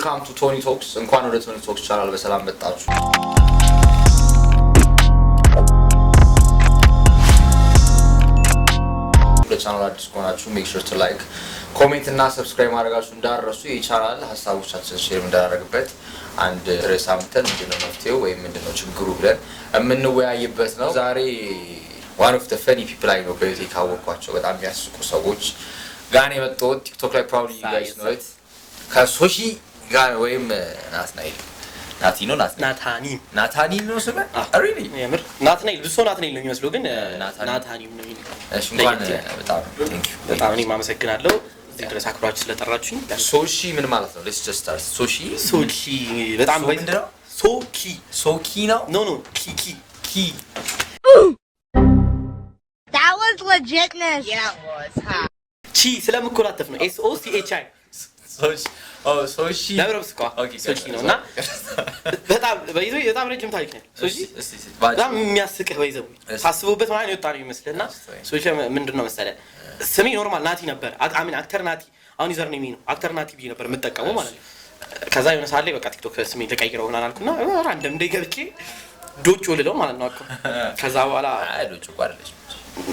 ዌልካም ቱ ቶኒ ቶክስ እንኳን ወደ ቶኒ ቶክስ ቻናል በሰላም መጣችሁ። ለቻናሉ አዲስ ከሆናችሁ ሜክ ሹር ቱ ላይክ ኮሜንት እና ሰብስክራይብ ማድረጋችሁ እንዳትረሱ። የቻናል ሀሳቦቻችንን ሼር እንዳደረግበት አንድ ርዕስ አምጥተን ምንድነው መፍትሄው ወይም ምንድነው ችግሩ ብለን የምንወያይበት ነው። ዛሬ one of the funny people I know በህይወቴ ካወቅኳቸው በጣም የሚያስቁ ሰዎች ጋር ነው የመጣሁት። ቲክቶክ ላይ probably you guys know it ከሶሺ ጋር ወይም ናትናኤል ናታኒ ነው ስለ really የምር ናትናኤል ብሶ ናትናኤል ነው የሚመስለው ግን ናታኒ ነው የሚለው። እሺ እንኳን በጣም thank you በጣም እኔ ማመሰግናለሁ እዚህ ድረስ አክብራችሁ ስለጠራችሁኝ። ሶሺ ምን ማለት ነው? let's just start ሶሺ በጣም ምንድነው? ሶኪ ነው ኖ ኪ That was legitness. Yeah, it was. Huh? ቺ ስለምኮላተፍ ነው SOCHI ሶሺ ለብረብስ እኮ ሶሺ ነውና በጣም ረጅም ታሪክ ነው ሶሺ። በጣም የሚያስቅህ ወይዘው ታስቡበት ማለት ነው የወጣው ይመስልና ሶሺ ምንድነው መሰለህ ስሜ ኖርማል ናቲ ነበር። አክተር ናቲ አሁን ዩዘር ኔም ነው አክተር ናቲ ብዬ ነበር የምጠቀመው ማለት ነው። ከዛ የሆነ ሰዓት ላይ በቃ ቲክቶክ ስሜ ተቀይረው ሆናል አልኩና ራንደም ደይ ገብቼ ዶጮ ልለው ማለት ነው አልኩ። ከዛ በኋላ ዶጮ ቋርለሽ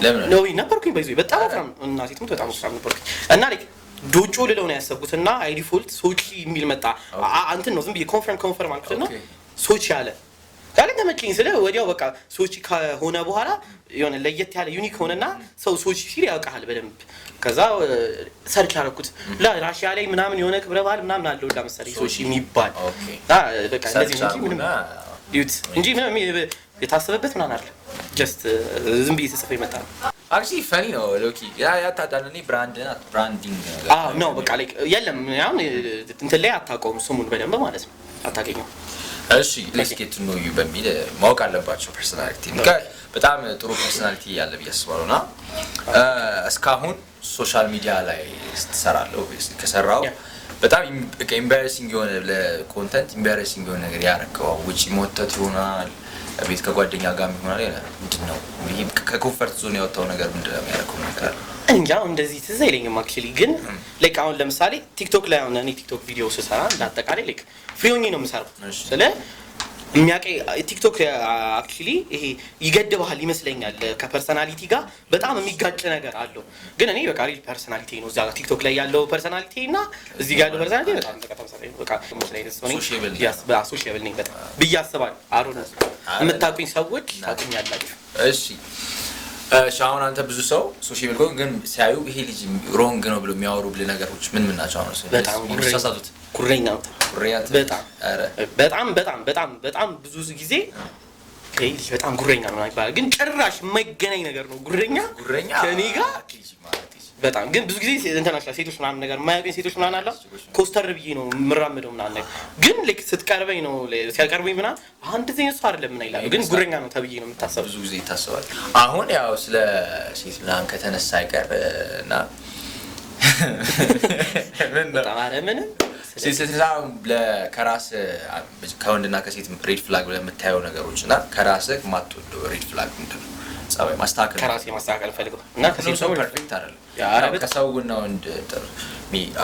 ለምን ነው ነበርኩኝ በይዞ በጣም ወፍራም እናቴ ትሙት በጣም ወፍራም ነበርኩኝ እና ላይክ ዶጮ ልለው ነው ያሰብኩትና አይ ዲፎልት ሶቺ የሚል መጣ። አንተን ነው ዝም ብዬ ኮንፈርም አልኩትና ሶቺ አለ ካለ ተመቸኝ ስለ ወዲያው በቃ ሶቺ ከሆነ በኋላ የሆነ ለየት ያለ ዩኒክ ሆነና ሰው ሶቺ ሲል ያውቃል በደንብ። ከዛ ሰርች አደረኩት ራሺያ ላይ ምናምን የሆነ ክብረ በዓል ምናምን አለው ለምሳሌ ሶቺ የሚባል በቃ እንደዚህ እንጂ ምንም ዩት እንጂ ምንም የታሰበበት ምናምን አይደል ጀስት ዝም ብዬ ተጽፎ ይመጣ ነው። actually funny ነው ሎኪ ያታዳለኒ ብራንዲንግ ነው በቃ ላይክ የለም አሁን እንትን ላይ አታውቀውም ስሙን በደንብ ማለት ነው አታገኘው። እሺ let's get to know you በሚል ማወቅ አለባቸው ፐርሰናሊቲ በጣም ጥሩ ፐርሰናሊቲ ያለ ቢያስባሉና እስካሁን ሶሻል ሚዲያ ላይ ስትሰራለው ከሰራው በጣም ኤምባራሲንግ የሆነ ለኮንተንት ኤምባራሲንግ የሆነ ነገር ያረከው ውጪ ሞተት ይሆናል ቤት ከጓደኛ ጋር ይሆናል ምንድነው ይሄ ከኮንፈርት ዞን ያወጣው ነገር ምንድነው የሚያረከው ነገር አለ እንጃ እንደዚህ ትዝ አይለኝም አክቹሊ ግን ላይክ አሁን ለምሳሌ ቲክቶክ ላይ አሁን እኔ ቲክቶክ ቪዲዮ ስሰራ እንዳጠቃላይ ላይክ ፍሪ ሆኜ ነው የምሰራው ስለ የሚያቀይ ቲክቶክ አክቹሊ ይሄ ይገድባል ይመስለኛል ከፐርሰናሊቲ ጋር በጣም የሚጋጭ ነገር አለው። ግን እኔ በቃ ሪል ፐርሰናሊቲ ነው እዛ ቲክቶክ ላይ ያለው ፐርሰናሊቲ እና እዚህ ጋር ያለው ፐርሰናሊቲ በጣም ተመሳሳይ ነው። በቃ ሶሻብል ነኝ በጣም ብዬ አስባለሁ። አሮን የምታውቁኝ ሰዎች ታውቁኛላችሁ። እሺ አሁን አንተ ብዙ ሰው ሶሻል ሚዲያ ግን ሲያዩ ይሄ ልጅ ሮንግ ነው ብሎ የሚያወሩ ብለ ነገሮች ምን ናቸው? አሁን በጣም ጉረኛ ነው በጣም ብዙ ጊዜ ከይልሽ በጣም ጉረኛ ነው ይባላል። ግን ጭራሽ የማይገናኝ ነገር ነው ጉረኛ ከኔ ጋር በጣም ግን ብዙ ጊዜ ኢንተርናሽናል ሴቶች ምናምን ነገር የማያውቁኝ ሴቶች ምናምን አለ ኮስተር ብዬ ነው የምራመደው ምናምን ነገር ግን ልክ ስትቀርበኝ ነው ሲያቀርበኝ ምናምን አንድ ዜን እሱ አይደለም ምን ይላል ግን ጉረኛ ነው ተብዬ ነው የምታሰበው። ብዙ ጊዜ ይታሰባል። አሁን ያው ስለ ሴት ምናምን ከተነሳ አይቀርና ምን ሲስተም ለከራስ ከወንድና ከሴት ሬድ ፍላግ ብለህ የምታየው ነገሮች እና ከራስህ ማትወደው ሬድ ፍላግ ምንድነው? ጸባይ ማስተካከል ከራሴ ማስተካከል ፈልገው እና ከሴት ሰው ፐርፌክት አይደለም ከሰው እና ወንድ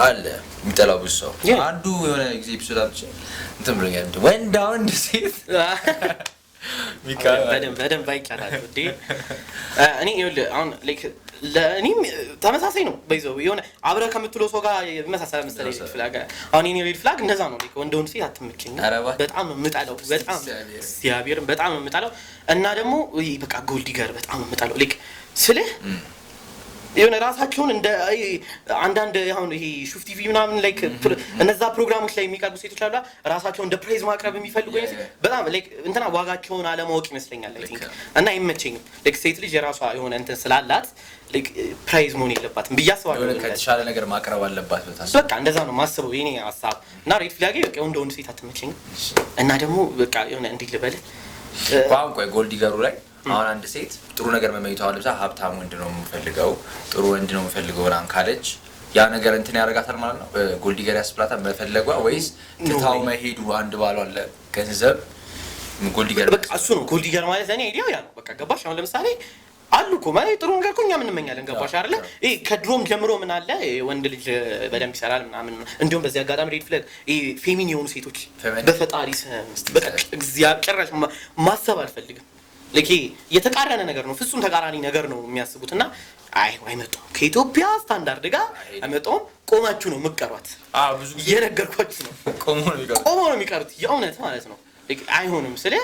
አለ የሚጠላው ብዙ ሰው አንዱ የሆነ ጊዜ ኤፒሶድ አልኩ እንትን ብሎኛል ወንድ ሴት በደንብ አይቻላል እንዴ እኔ ይኸውልህ አሁን ላይክ ለእኔም ተመሳሳይ ነው በይዘው የሆነ አብረህ ከምትለው ሰው ጋር መሳሰል መሰለኝ ሬድ ፍላግ አሁን እኔ ሬድ ፍላግ እንደዛ ነው ላይክ ወንድ ሴት አትመቸኝ በጣም የምጣለው በጣም ሲያቢርም በጣም የምጣለው እና ደግሞ በቃ ጎልዲገር በጣም የምጣለው ላይክ ስልህ የሆነ ራሳቸውን እንደ አንዳንድ አሁን ይሄ ሹፍ ቲቪ ምናምን ላይክ እነዛ ፕሮግራሞች ላይ የሚቀርቡ ሴቶች አሉ ራሳቸውን እንደ ፕሬዝ ማቅረብ የሚፈልጉ በጣም ላይክ እንትና ዋጋቸውን አለማወቅ ይመስለኛል አይ ቲንክ እና አይመቸኝም። ላይክ ሴት ልጅ የራሷ የሆነ እንትን ስላላት ላይክ ፕራይዝ መሆን የለባትም ብዬ አስባለሁ። ከተሻለ ነገር ማቅረብ አለባት በታስ በቃ እንደዛ ነው ማስበው የኔ ሐሳብ እና ሬድ ፍላግ በቃ ወንድ ሴት አትመቸኝም እና ደግሞ በቃ የሆነ እንዲህ ልበል ቋንቋ ጎልዲገሩ ላይ አሁን አንድ ሴት ጥሩ ነገር መመኝታው ለምሳ ሀብታም ወንድ ነው የምፈልገው ጥሩ ወንድ ነው የምፈልገው ራን ካለች ያ ነገር እንትን ያረጋታል ማለት ነው ጎልዲገር ያስብላታል መፈለጓ ወይስ ትታው መሄዱ አንድ ባሏ አለ ገንዘብ ጎልዲገር በቃ እሱ ነው ጎልዲገር ማለት እኔ አይዲያ ያ ነው በቃ ገባሽ። አሁን ለምሳሌ አሉ እኮ ማለት ጥሩ ነገር እኮ እኛ ምን እንመኛለን ገባሽ አይደለ ይሄ ከድሮም ጀምሮ ምን አለ ወንድ ልጅ በደንብ ይሰራል ምናምን እንዲሁም በዚህ አጋጣሚ ሬድ ፍላግ ይሄ ፌሚኒ የሆኑ ሴቶች በፈጣሪ በቃ እግዚአብሔር ጭራሽ ማሰብ አልፈልግም ለኪ የተቃረነ ነገር ነው ፍጹም ተቃራኒ ነገር ነው የሚያስቡትና አይመጣው ከኢትዮጵያ ስታንዳርድ ጋር አይመጣው ቆማችሁ ነው መቀሯት ብዙ ጊዜ እየነገርኳችሁ ነው ቆሞ ነው የሚቀሩት የእውነት ማለት ነው አይሆንም ስለ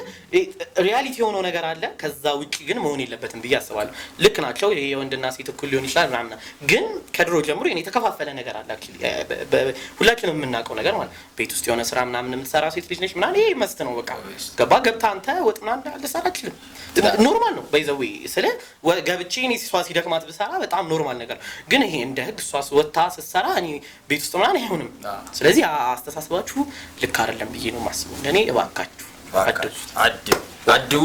ሪያሊቲ የሆነው ነገር አለ ከዛ ውጪ ግን መሆን የለበትም ብዬ አስባለሁ ልክ ናቸው የወንድና ሴት እኩል ሊሆን ይችላል ምናምን ግን ከድሮ ጀምሮ እኔ ተከፋፈለ ነገር አለ አክቹሊ ሁላችንም የምናውቀው ነገር ማለት ቤት ውስጥ የሆነ ስራ ምናምን የምትሰራ ሴት ልጅ ነች ምናምን ይሄ መስት ነው በቃ ገብታ አንተ ወጥና ልሰራ አችልም ኖርማል ነው ባይዘው ስለ ገብቼ እኔ ሲሷ ሲደክማት ብሰራ በጣም ኖርማል ነገር ግን ይሄ እንደ ህግ እሷ ወጣ ስትሰራ እኔ ቤት ውስጥ ምናምን አይሆንም ስለዚህ አስተሳስባችሁ ልክ አይደለም ብዬ ነው የማስበው እንደኔ እባካችሁ አድቡ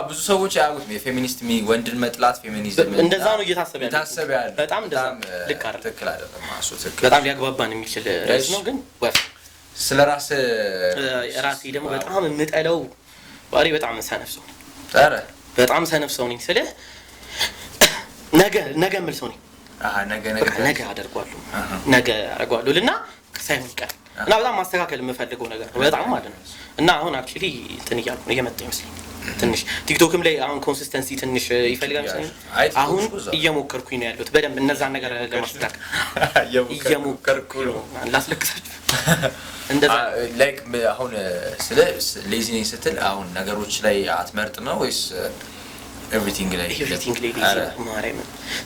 ብዙ ሰዎች ያውቁት የፌሚኒስት ወንድን መጥላት ፌሚኒዝም እንደዛ ነው እየታሰበ ያለው በጣም እንደዛ ልክ አይደለም በጣም ሊያግባባን የሚችል ራስ ነው ግን ስለራስ ራሴ ደግሞ በጣም የምጠለው ባሪ በጣም ሰነፍ ሰው ነኝ በጣም ሰነፍ ሰው ነኝ ስለ ነገ ምል ሰው ነኝ ነገ አደርጋለሁ ልና ሳይሆን ቀር እና በጣም ማስተካከል የምፈልገው ነገር ነው በጣም ማለት ነው እና አሁን አክቹሊ እንትን እያልኩ ነው እየመጣ ይመስለኝ ትንሽ ቲክቶክም ላይ አሁን ኮንሲስተንሲ ትንሽ ይፈልጋል መሰለኝ አሁን እየሞከርኩኝ ነው ያለሁት በደንብ እነዛን ነገር ለማስተካከል እየሞከርኩ ነው ላስለቅሳችሁ እንደዛ ላይክ አሁን ስለ ሌዚ ነኝ ስትል አሁን ነገሮች ላይ አትመርጥ ነው ወይስ everything ላይ ማረም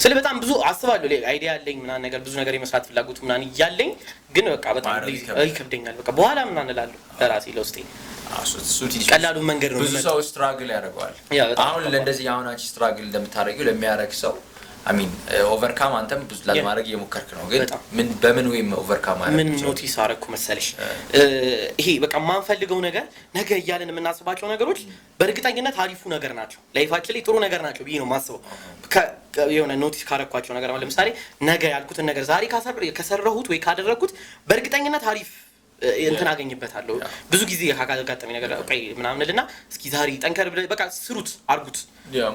ስለ በጣም ብዙ አስባለሁ አይዲያ አለኝ ምናን ነገር ብዙ ነገር የመስራት ፍላጎት ምናን ይያለኝ ግን በቃ በጣም ይከብደኛል በቃ በኋላ ምናን እላለሁ ለራሴ ለውስጤ ቀላሉ መንገድ ነው ብዙ ሰው ስትራግል ያደርጋል አሁን ለእንደዚህ አሁን አንቺ ስትራግል እንደምታደርጊው ለሚያረግ ሰው I mean overcome አንተም ብዙ ለማድረግ እየሞከርክ ነው ግን ምን በምን ወይ overcome ማለት ምን ኖቲስ አረኩ መሰለሽ ይሄ በቃ ማንፈልገው ነገር ነገ እያለን የምናስባቸው ነገሮች በእርግጠኝነት አሪፉ ነገር ናቸው ላይፋችን ላይ ጥሩ ነገር ናቸው ብዬ ነው ማስበው የሆነ ኖቲስ ካረኳቸው ነገር ማለት ለምሳሌ ነገ ያልኩትን ነገር ዛሬ ከሰራሁት ወይ ካደረኩት በእርግጠኝነት አሪፍ እንትን አገኝበታለሁ ብዙ ጊዜ ያጋጠመኝ ነገር ቆይ ምናምንልና እስኪ ዛሬ ጠንከር ብለ በቃ ስሩት አርጉት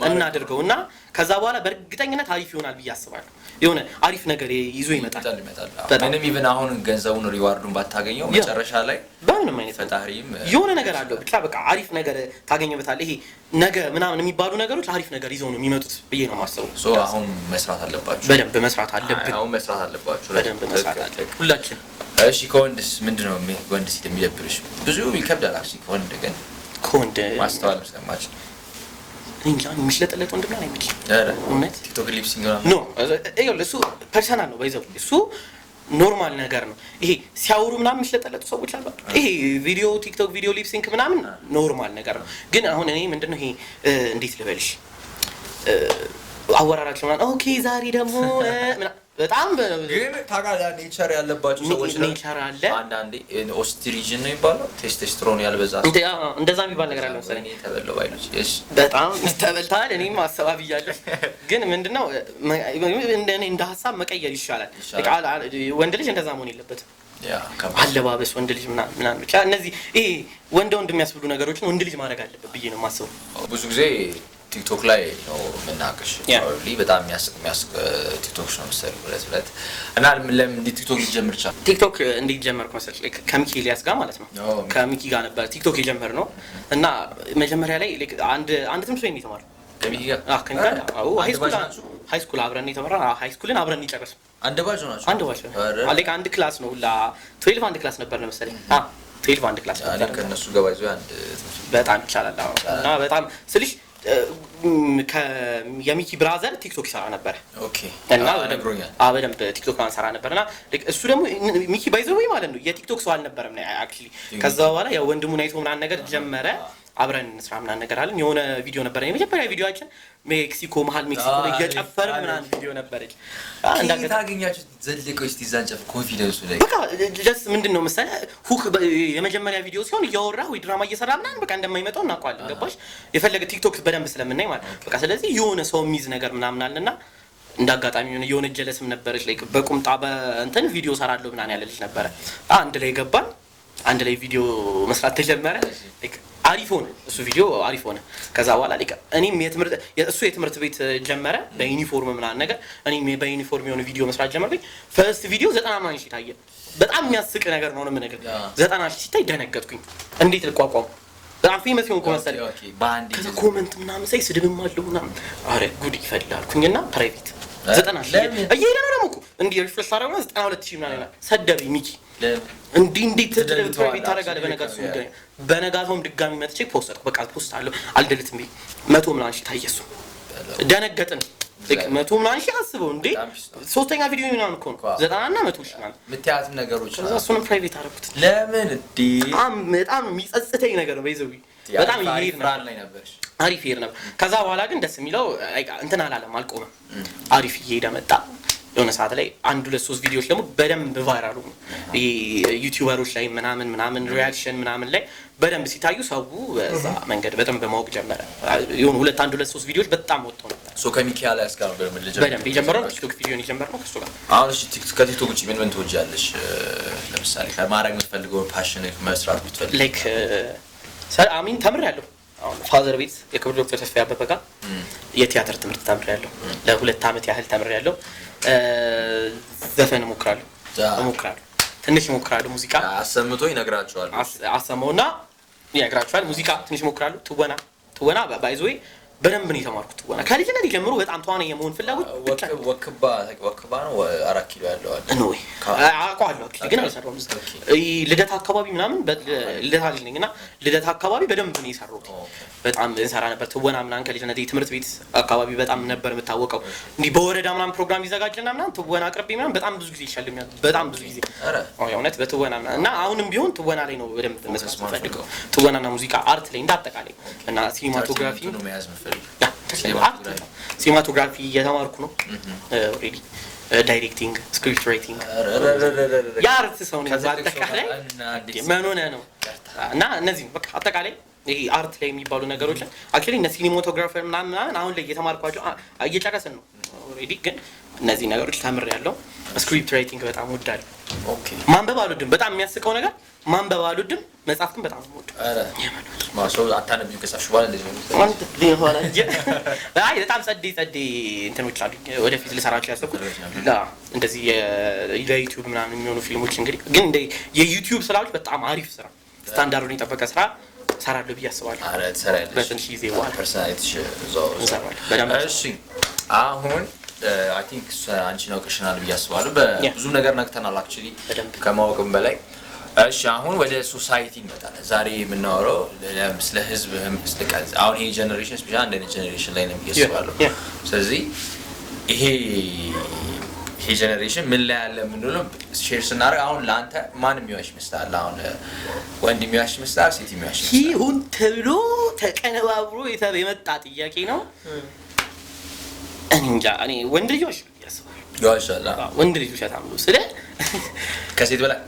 እናደርገውና ከዛ በኋላ በእርግጠኝነት አሪፍ ይሆናል ብዬ አስባለሁ የሆነ አሪፍ ነገር ይዞ ይመጣል ምንም ኢቭን አሁን ገንዘቡን ሪዋርዱን ባታገኘው መጨረሻ ላይ በምንም አይነት ፈጣሪም የሆነ ነገር አለው ብቻ በቃ አሪፍ ነገር ታገኝበታል ይሄ ነገ ምናምን የሚባሉ ነገሮች አሪፍ ነገር ይዘው ነው የሚመጡት ብዬ ነው ማስበው ሶ አሁን መስራት አለባችሁ በደንብ መስራት አለብን አሁን መስራት አለባችሁ በደንብ መስራት አለብን ሁላችን እሺ ከወንድስ ምንድነው ወንድ ሲት የሚደብርሽ ብዙ ይከብዳል አክቹሊ ከወንድ ግን ከወንድ ማስተዋል መስማማች እንጃ የሚሽለጠለጥ ወንድም ላይ ነኝ እውነት ቲክቶክ ሊፕሲንግ ኖ እሱ ፐርሰናል ነው ባይዘው እሱ ኖርማል ነገር ነው ይሄ ሲያወሩ ምናምን የሚሽለጠለጡ ሰዎች አሉ ይሄ ቪዲዮ ቲክቶክ ቪዲዮ ሊፕሲንግ ምናምን ኖርማል ነገር ነው ግን አሁን እኔ ምንድነው ይሄ እንዴት ልበልሽ አወራራቸው ማለት ኦኬ ዛሬ ደግሞ በጣም ግን ታጋዳ ኔቸር ያለባቸው ሰዎች ኔቸር አለ አንዳንዴ ኦስትሪጅን ነው ይባላል ቴስቶስትሮን ያልበዛ እንደዛ የሚባል ነገር አለ መሰለኝ ተበለው ባይሎች እሺ በጣም ተበልታል እኔም ማሰባብ ይያለሁ ግን ምንድነው እንደ ሐሳብ መቀየር ይሻላል ወንድ ልጅ እንደዛ መሆን የለበትም አለባበስ ወንድ ልጅ ምናምን ብቻ እነዚህ ይሄ ወንድ የሚያስብሉ ነገሮች ነው ወንድ ልጅ ማድረግ አለበት ብዬ ነው ማስበው ብዙ ጊዜ ቲክቶክ ላይ ነው መናቀሽ ፕሮባብሊ በጣም የሚያስቅ ቲክቶክስ ነው መሰለኝ እና ለምን ቲክቶክ ሊጀምር ቻለ ቲክቶክ እንዴት ጀመርኩ መሰለኝ ከሚኪ ኤልያስ ጋር ማለት ነው ከሚኪ ጋር ነበር ቲክቶክ የጀመር ነው እና መጀመሪያ ላይ አንድ ትምህርት ቤት ነው የተማረው ከሚኪ ጋር አዎ ሃይ ስኩል አብረን የተመራ ሃይ ስኩልን አብረን ይጨርስ አንድ ባጅ ነው አንድ ባጅ አለካ አንድ ክላስ ነው ሁላ 12 አንድ ክላስ ነበር መሰለኝ 12 አንድ ክላስ ነበር ከነሱ ገባይዞ አንድ በጣም ይቻላል እና በጣም ስልሽ የሚኪ ብራዘር ቲክቶክ ይሰራ ነበር ኦኬ እና በደንብ ቲክቶክ አንሰራ ነበርና እሱ ደግሞ ሚኪ ባይዘው ማለት ነው የቲክቶክ ሰው አልነበረም አክቹሊ ከዛ በኋላ ያው ወንድሙን አይቶ ምናን ነገር ጀመረ አብረን እንስራ ምናን ነገር አለን የሆነ ቪዲዮ ነበር የመጀመሪያ ቪዲዮአችን ሜክሲኮ መሃል ሜክሲኮ ላይ እየጨፈርን ምናን ቪዲዮ ነበረች እንዳገ ታገኛችሁ ዘልቆ እስቲ ዛንጨፍ ኮንፊደንሱ ላይ በቃ ጀስት ምንድነው መሰለ ሁክ የመጀመሪያ ቪዲዮ ሲሆን እያወራ ወይ ድራማ እየሰራ ምናን በቃ እንደማይመጣው እናውቃለን ገባሽ የፈለገ ቲክቶክ በደንብ ስለምናይ ማለት በቃ ስለዚህ የሆነ ሰው የሚዝ ነገር ምናምን አለና እንዳጋጣሚ የሆነ ጀለስም ነበረች ላይ በቁምጣ በእንትን ቪዲዮ ሰራለሁ ምናን ያለልሽ ነበር አንድ ላይ ገባን አንድ ላይ ቪዲዮ መስራት ተጀመረ። አሪፍ ሆነ እሱ ቪዲዮ አሪፍ ሆነ። ከዛ በኋላ እኔም የትምህርት ቤት ጀመረ በዩኒፎርም ምናምን ነገር እኔም በዩኒፎርም የሆነ ቪዲዮ መስራት ጀመርኩኝ። ፈርስት ቪዲዮ 90 ሺህ ታየ። በጣም የሚያስቅ ነገር ነው ምን ነገር 90 ሺህ ሲታይ ደነገጥኩኝ። እንዴት ልቋቋም በጣም ፌመስ ሆንኩ መሰለኝ። ከዛ ኮሜንት ምናምን ሳይ ስድብም አለው ምናምን አረ ጉድ ይፈላልኩኝና ፕራይቬት 90 ሺህ እየሄደ ነው ደግሞ እኮ እንዴ ሪፍሬሽ አደረገ 92 ሺህ ምናምን ሰደበኝ ሚኪ እንዴት ፕራይቬት ታደርጋለህ? በነጋታውም ድጋሚ መጥቼ ፖስት በቃ ፖስት አለው አልደልትም ብዬ 100 ምናምን ሺህ ታየ። እሱ ደነገጥን። 100 ምናምን ሺህ አስበው እንዴ ሶስተኛ ቪዲዮ ምናምን እኮ ነው 90 እና 100 ሺህ ምናምን ምትያትም ነገሮች ከዛ እሱንም ፕራይቬት አደረኩት። ለምን እንዴ በጣም የሚጸጽተኝ ነገር ነው በይዘው በጣም ይሄድ ነበር አሪፍ ይሄድ ነበር። ከዛ በኋላ ግን ደስ የሚለው እንትን አላለም አልቆመም። አሪፍ ይሄድ መጣ። የሆነ ሰዓት ላይ 1-2-3 ቪዲዮዎች ደግሞ በደንብ ቫይራል ሆኑ። ዩቲዩበሮች ላይ ምናምን ሪአክሽን ምናምን ላይ በደንብ ሲታዩ ሰው በዛ መንገድ በደንብ ማወቅ ጀመረ። የሆነ 1-2-3 ቪዲዮዎች በጣም ወጥተው ነበር። ሶ ከሚካኤል ያስጋር በደንብ የጀመረው ቲክቶክ ቪዲዮን የጀመረው ከሱ ጋር። አሁን እሺ ከቲክቶክ ውጪ ምን ትወጃለሽ? ለምሳሌ ከማድረግ የምትፈልገው ፓሽን መስራት የምትፈልገው ላይክ አሚን ተምሬያለሁ። አሁን ፋዘር ቤት የክብር ዶክተር ተስፋዬ አበበ ጋር የቲያትር ትምህርት ተምሬያለሁ። ለ2 ዓመት ያህል ተምሬያለሁ። ዘፈን እሞክራለሁ ትንሽ እሞክራለሁ። ሙዚቃ አሰምቶ ይነግራቸዋል። አሰማውና ይነግራቸዋል። ሙዚቃ ትንሽ እሞክራለሁ። ትወና ባይ ዘ ዌይ በደንብ ነው የተማርኩት። ትወና ከልጅነቴ ጀምሮ በጣም ተዋናይ የመሆን ፍላጎት ወክባ ነው 4 ኪሎ ያለው አለ ነው ወይ አውቀዋለሁ። ግን አልሰራሁም። ልደታ አካባቢ ምናምን ልደታ ልጅ ነኝና ልደታ አካባቢ በደንብ ነው የሰራሁት። በጣም እንሰራ ነበር ትወና ምናምን ከልጅነቴ ትምህርት ቤት አካባቢ በጣም ነበር የምታወቀው። እንዲህ በወረዳ ምናምን ፕሮግራም ይዘጋጅና ምናምን ትወና አቅርቤ ምናምን በጣም ብዙ ጊዜ ይሻልኛል። በጣም ብዙ ጊዜ እውነት በትወና እና አሁንም ቢሆን ትወና ላይ ነው በደንብ መስራት የምፈልገው። ትወናና ሙዚቃ አርት ላይ እንዳጠቃላይ እና ሲኒማቶግራፊ ነው መያዝ ሲኒማቶግራፊ እየተማርኩ ነው ኦልሬዲ። ዳይሬክቲንግ፣ ስክሪፕት ራይቲንግ የአርት ሰው ነኝ በአጠቃላይ። ምን ሆነህ ነው እና እነዚህ በቃ አጠቃላይ ይሄ አርት ላይ የሚባሉ ነገሮችን አክቹዋሊ እነ ሲኒማቶግራፈር ምናምን አሁን ላይ እየተማርኳቸው እየጨረስን ነው ኦልሬዲ። ግን እነዚህ ነገሮች ተምሬያለሁ። ስክሪፕት ራይቲንግ በጣም ወዳለሁ። ኦኬ ማንበብ አልወድም። በጣም የሚያስቀው ነገር ማንበብ አልወድም። መጽሐፍ ግን በጣም ወድ ማሰው አታነብም ከጻፍሽ በኋላ እንደዚህ ነው አንተ ሊሆን አይ በጣም ጸዴ እንትኖች አሉ ወደፊት ልሰራቸው ያሰብኩት እንደዚህ የዩቲዩብ ምናምን የሚሆኑ ፊልሞች። እንግዲህ ግን እንደ የዩቲዩብ ስራዎች በጣም አሪፍ ስራ ስታንዳርዱን የጠበቀ ስራ ሰራለሁ ብዬ አስባለሁ። አረ ትሰራለሽ በትንሽ ጊዜ በኋላ ፐርሰናሊቲሽ እዛው በደንብ። እሺ አሁን አይ ቲንክ አንቺ ነው ከሽናል ብዬ አስባለሁ። በብዙ ነገር ነክተናል አክቹሊ ከማወቅም በላይ። እሺ አሁን ወደ ሶሳይቲ እንመጣለን። ዛሬ የምናወራው ስለ ህዝብ አሁን ይሄ ጀነሬሽን ስፔሻሊ አንድ ጀነሬሽን ላይ ነው ብዬ አስባለሁ። ስለዚህ ይሄ ጀነሬሽን ምን ላይ ያለ ምንድነው ሼር ስናደርግ አሁን ለአንተ ማን የሚዋሽ ይመስላል? አሁን ወንድ የሚዋሽ ይመስላል? ሴት የሚዋሽ ይመስላል? ይሁን ተብሎ ተቀነባብሮ የመጣ ጥያቄ ነው። እንጃ እኔ ወንድ ልጅ ይዋሻል። ወንድ ልጅ ውሸታም ነው ስለ ከሴት በላይ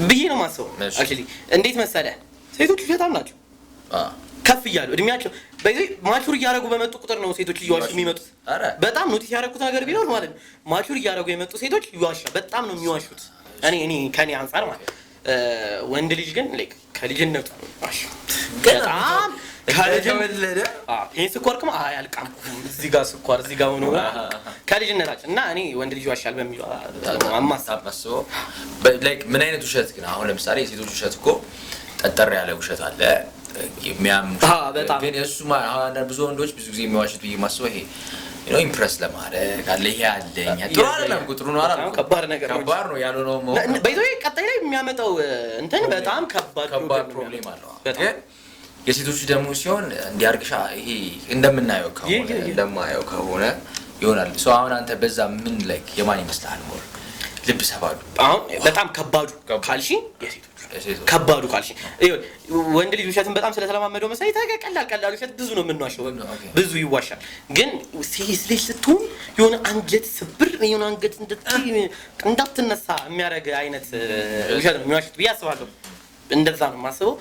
ብዬ ነው የማስበው። አክቹዋሊ እንዴት መሰለህ ሴቶች ውሸታም ናቸው ከፍ እያሉ እድሜያቸው በዚህ ማቹር እያደረጉ በመጡ ቁጥር ነው ሴቶች እየዋሹ የሚመጡት። በጣም ኖቲስ ያደረኩት ነገር ቢኖር ማለት ነው ማቹር እያደረጉ የመጡ ሴቶች ይዋሻሉ። በጣም ነው የሚዋሹት። እኔ ከኔ አንፃር ማለት ወንድ ልጅ ግን ላይክ ከልጅነቱ ዋሽ በጣም ከልጅነቱ ይሄን ስኳር ከማ አያልቃም እዚህ ጋር ስኳር እዚህ ጋር ሆኖ ከልጅነታችን እና እኔ ወንድ ልጅ ዋሻል በሚለው አማሳባስበው ላይክ ምን አይነት ውሸት ግን አሁን ለምሳሌ የሴቶች ውሸት እኮ ጠጠር ያለ ውሸት አለ የሚያምኑ ግን የእሱ ብዙ ወንዶች ብዙ ጊዜ የሚዋሹት ብዬ ማስበው ይሄ ኢምፕረስ ለማድረግ አለ ይሄ አለኝ ጥሩ አይደለም ቁጥሩ ነው አይደል? ከባድ ነው ያለው ነው በይዞይ ቀጣይ ላይ የሚያመጣው እንትን በጣም ከባድ ፕሮብሌም አለው። የሴቶቹ ደግሞ ሲሆን እንዲያርግሻ ይሄ እንደማየው ከሆነ ይሆናል። ሰው አሁን አንተ በዛ ምን ላይ የማን ይመስልሃል? ሞር ልብ ሰባዱ አሁን በጣም ከባዱ ካልሺ የሴቶቹ ከባዱ ካልሺ ወንድ ልጅ ውሸትን በጣም ስለተለማመደው መሰለኝ ቀላል ውሸት ብዙ ነው የምንዋሸው፣ ብዙ ይዋሻል። ግን ሴት ልጅ ስትሆን የሆነ አንገት ስብር የሆነ አንገት እንዳትነሳ የሚያደርግ አይነት ውሸት ነው የሚዋሹት ብዬ አስባለሁ። እንደዛ ነው የማስበው።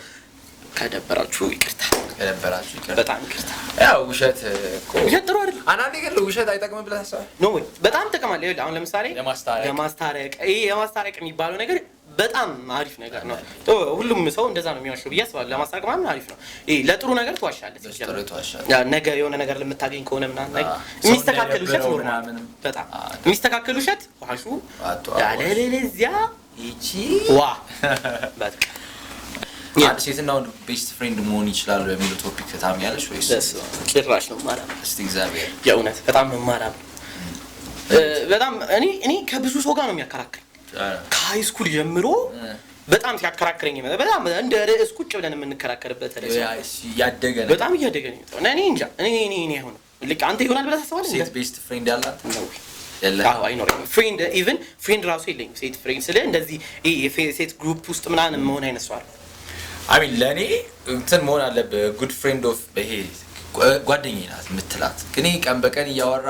ከደበራችሁ ይቅርታ። በጣም ይቅርታ። ያው ውሸት ጥሩ አይደል? አንዳንዴ ግን ውሸት አይጠቅምም ብለህ ታስባለህ? ነው ወይ? በጣም ጥቅም አለው። አሁን ለምሳሌ የማስታረቅ የሚባለው ነገር በጣም አሪፍ ነገር ነው። ሁሉም ሰው እንደዛ ነው የሚዋሸው ብዬ አስባለሁ። ለማስታረቅ ምናምን አሪፍ ነው። ይሄ ለጥሩ ነገር ትዋሻለህ። ነገ የሆነ ነገር ለምታገኝ ከሆነ ምናምን ነገር የሚስተካከል ውሸት ነው ምናምን በጣም የሚስተካከል ውሸት ዋሹ ያለለዚያ ይቺ ዋ በቃ አንድ ሴትና ወንድ ቤስት ፍሬንድ መሆን ይችላሉ የሚለው ቶፒክ ታምኛለሽ ወይስ? ጭራሽ ነው ማራም። እስቲ እግዚአብሔር የእውነት በጣም ማራም በጣም እኔ ከብዙ ሰው ጋር ነው የሚያከራክረኝ ከሃይ ስኩል ጀምሮ በጣም ሲያከራክረኝ በጣም እንደ ርዕስ ቁጭ ብለን የምንከራከርበት ያደገ ነው በጣም እያደገ ነው። እኔ እንጃ እኔ አሁን ልክ አንተ ይሆናል ብለህ ታስባለህ? ሴት ቤስት ፍሬንድ ያላት ነው አይኖርም። ፍሬንድ ኢቭን ፍሬንድ ራሱ የለኝም። ሴት ፍሬንድ ስለ እንደዚህ ሴት ግሩፕ ውስጥ ምናምን መሆን አይነሳዋል። አይ ሚን ለኔ እንትን መሆን አለብህ ጉድ ፍሬንድ ኦፍ ይሄ ጓደኛዬ ናት የምትላት ግን ቀን በቀን እያወራ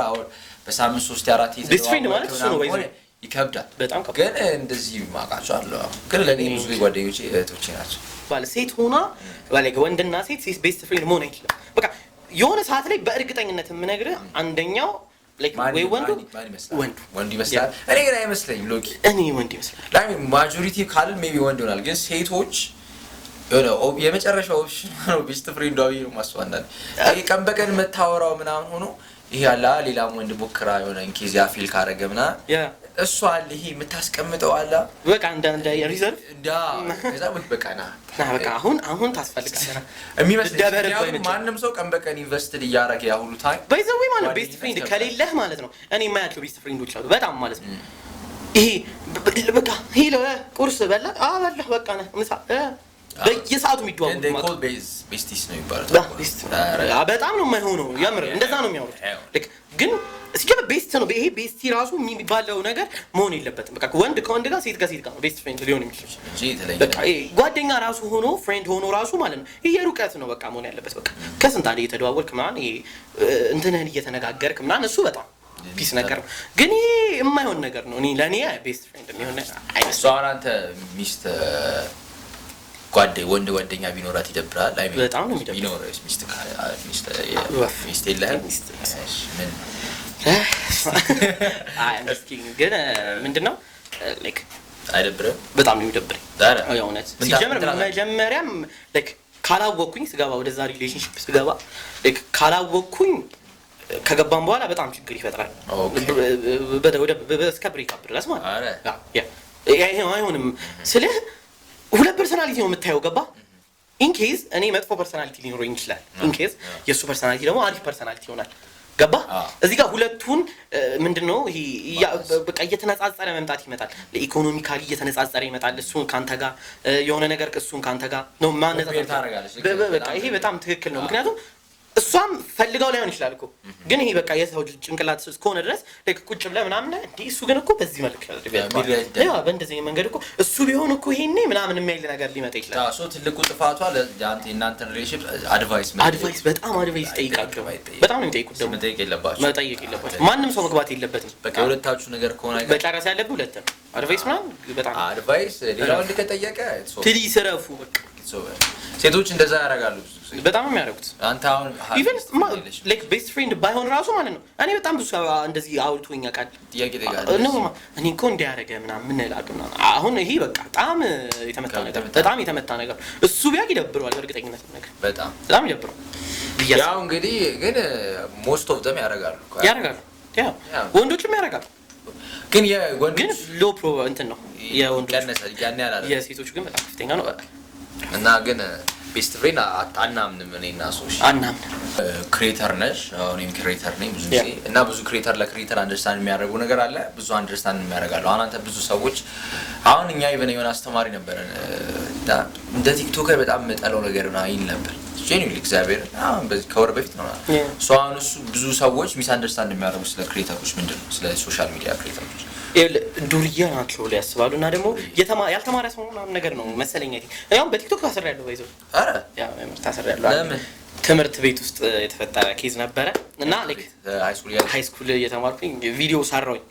በሳምንት 3-4 ቤስት ፍሬንድ ማለት እሱ ነው። ወይስ ይከብዳል በጣም ግን እንደዚህ ማቃቸው አለ። ግን ለኔ ብዙ ጓደኞቼ እህቶቼ ናቸው። ባለ ሴት ሆና ባለ ወንድና ሴት ቤስት ፍሬንድ መሆን አይችልም። በቃ የሆነ ሰዓት ላይ በእርግጠኝነት የምነግርህ አንደኛው ወይ ወንዱ ይመስላል። እኔ ግን አይመስለኝም ሎኪ እኔ ወንድ ይመስላል። ላይ ማጆሪቲ ካል ሜቢ ወንድ ይሆናል። ግን ሴቶች የሆነ የመጨረሻ ኦፕሽን ነው ቤስት ፍሬንድ አዊ ነው ማስዋንዳል ቀን በቀን መታወራው ምናምን ሆኖ ይሄ አላ ሌላም ወንድ ሞክራ የሆነ ኢንኬዚያ ፊል ካረገ ምናምን እሱ አለ ይሄ የምታስቀምጠው አለ በቃ እንደ ሪዘርቭ ከዛ በቃ በቃ አሁን ታስፈልጋለህ የሚመስለው ማንም ሰው ቀን በቀን ኢንቨስትድ እያደረገ ያሁሉ ታይም ባይዘው ማለት ቤስት ፍሬንድ ከሌለህ ማለት ነው። እኔ የማያቸው ቤስት ፍሬንዶች አሉ በጣም ማለት ነው። ይሄ በቃ ሄሎ ቁርስ በላ በላህ በቃ ነው ምሳ በየሰዓቱ የሚደዋወሉ ማለት ቤስቲስ ነው ይባላል። በጣም ነው የማይሆነው የምር እንደዛ ነው የሚያወሩት። ግን ሲጀምር ቤስት ነው ይሄ ቤስቲ ራሱ የሚባለው ነገር መሆን የለበትም። በቃ ወንድ ከወንድ ጋር ሴት ከሴት ጋር ነው ቤስት ፍሬንድ ሊሆን የሚችለው። በቃ ጓደኛ ራሱ ሆኖ ፍሬንድ ሆኖ ራሱ ማለት ነው ይሄ ሩቀት ነው በቃ መሆን ያለበት። በቃ ከስንት አንዴ እየተደዋወልክ ምናምን ይሄ እንትንህን እየተነጋገርክ ምናምን እሱ በጣም ፒስ ነገር ነው። ግን ይሄ የማይሆን ነገር ነው። እኔ ለኔ ቤስት ፍሬንድ የሚሆን አይመስልም። አንተ ሚስት ወንድ ጓደኛ ቢኖራት ይደብራል? አይ በጣም ነው የሚደብረው። ሚስት የለህም? ምን ግን ምንድነው ላይክ አይደብርም? በጣም ነው የሚደብረኝ የእውነት። ሲጀምር መጀመሪያም ላይክ ካላወቅኩኝ ስገባ ወደዛ ሪሌሽንሺፕ ስገባ ላይክ ካላወቅኩኝ ከገባን በኋላ በጣም ችግር ይፈጥራል። እስከ ብሬክአፕ ድረስ ማለት ነው። አይሆንም ስልህ ሁለት ፐርሰናሊቲ ነው የምታየው ገባ። ኢንኬዝ እኔ መጥፎ ፐርሰናሊቲ ሊኖረኝ ይችላል። ኢንኬዝ የሱ ፐርሰናሊቲ ደግሞ አሪፍ ፐርሰናሊቲ ይሆናል ገባ። እዚህ ጋር ሁለቱን ምንድነው ይሄ በቃ እየተነጻጸረ መምጣት ይመጣል። ለኢኮኖሚካሊ እየተነጻጸረ ይመጣል። እሱን ካንተ ጋር የሆነ ነገር እሱን ካንተ ጋር ነው ማነጻጸር ታደርጋለች። በቃ ይሄ በጣም ትክክል ነው። ምክንያቱም እሷም ፈልጋው ላይሆን ይችላል እኮ ግን ይሄ በቃ የሰው ጭንቅላት እስከሆነ ድረስ ቁጭ ብለህ ምናምን እንዴ እሱ ግን እኮ በዚህ መልክ በእንደዚህ መንገድ እኮ እሱ ቢሆን እኮ ይሄኔ ምናምን የሚያይል ነገር ሊመጣ ይችላል። ታሶ ትልቁ ጥፋቷ የእናንተ ሪሌሽንሺፕ አድቫይስ በጣም አድቫይስ ጠይቃችሁ በጣም ነው የሚጠይቁት። ደግሞ መጠየቅ የለባችሁ ማንም ሰው መግባት የለበትም። በቃ ሁለታችሁ ነገር ከሆነ መጨረስ ያለብህ ሁለት ነው። አድቫይስ ምናምን በጣም አድቫይስ ሌላው እንደተጠየቀ ትሊ ስረፉ በቃ ሴቶች እንደዛ ያደርጋሉ። በጣም ነው የሚያደርጉት። አንተ አሁን ኢቭን ላይክ ቤስት ፍሬንድ ባይሆን ራሱ ማለት ነው እኔ በጣም ብዙ እንደዚህ አውልቶኛ ቃል ጥያቄ ጠይቃለሁ ነው እኔ እኮ እንዲያደርገ ምናምን ምን እላለሁ ምናምን። አሁን ይሄ በቃ በጣም የተመታ ነገር እሱ ቢያቅ ይደብረዋል። በእርግጠኝነት ነገር በጣም ይደብረዋል። ያው እንግዲህ ግን ሞስት ኦፍ ዘም ያደርጋሉ ያው ወንዶችም ያደርጋሉ። ግን የወንዶች ሎ ፕሮ እንትን ነው የወንዶች ቀነሰ ያን ያላለ የሴቶች ግን በጣም ከፍተኛ ነው እና ግን ቤስት ፍሬንድ አናምንም። እኔና ሶሽ አናምንም። ክሬተር ነሽ እኔም ክሬተር ነኝ ብዙ ጊዜ እና ብዙ ክሬተር ለክሬተር አንደርስታንድ የሚያደርጉ ነገር አለ። ብዙ አንደርስታንድ የሚያደርጋሉ። አሁን አንተ ብዙ ሰዎች አሁን እኛ ይበነ የሆነ አስተማሪ ነበረን እንደ ቲክቶከር በጣም መጠለው ነገር ነው አይል ነበር ጄኒውሊ እግዚአብሔር አሁን በዚህ ከወር በፊት ነው አሁን እሱ ብዙ ሰዎች ሚስ አንደርስታንድ የሚያደርጉ ስለ ክሬተሮች ምንድን ነው ስለ ሶሻል ሚዲያ ክሬተሮች ዱርያ ናቸው ብለው ያስባሉ። እና ደግሞ ያልተማረ ሰው ምናምን ነገር ነው መሰለኝ። ያው በቲክቶክ ታስሬያለሁ ባይዘው ታስሬያለሁ። ትምህርት ቤት ውስጥ የተፈጠረ ኬዝ ነበረ እና ላይክ ሃይ ስኩል እየተማርኩኝ ቪዲዮ ሰራሁኝ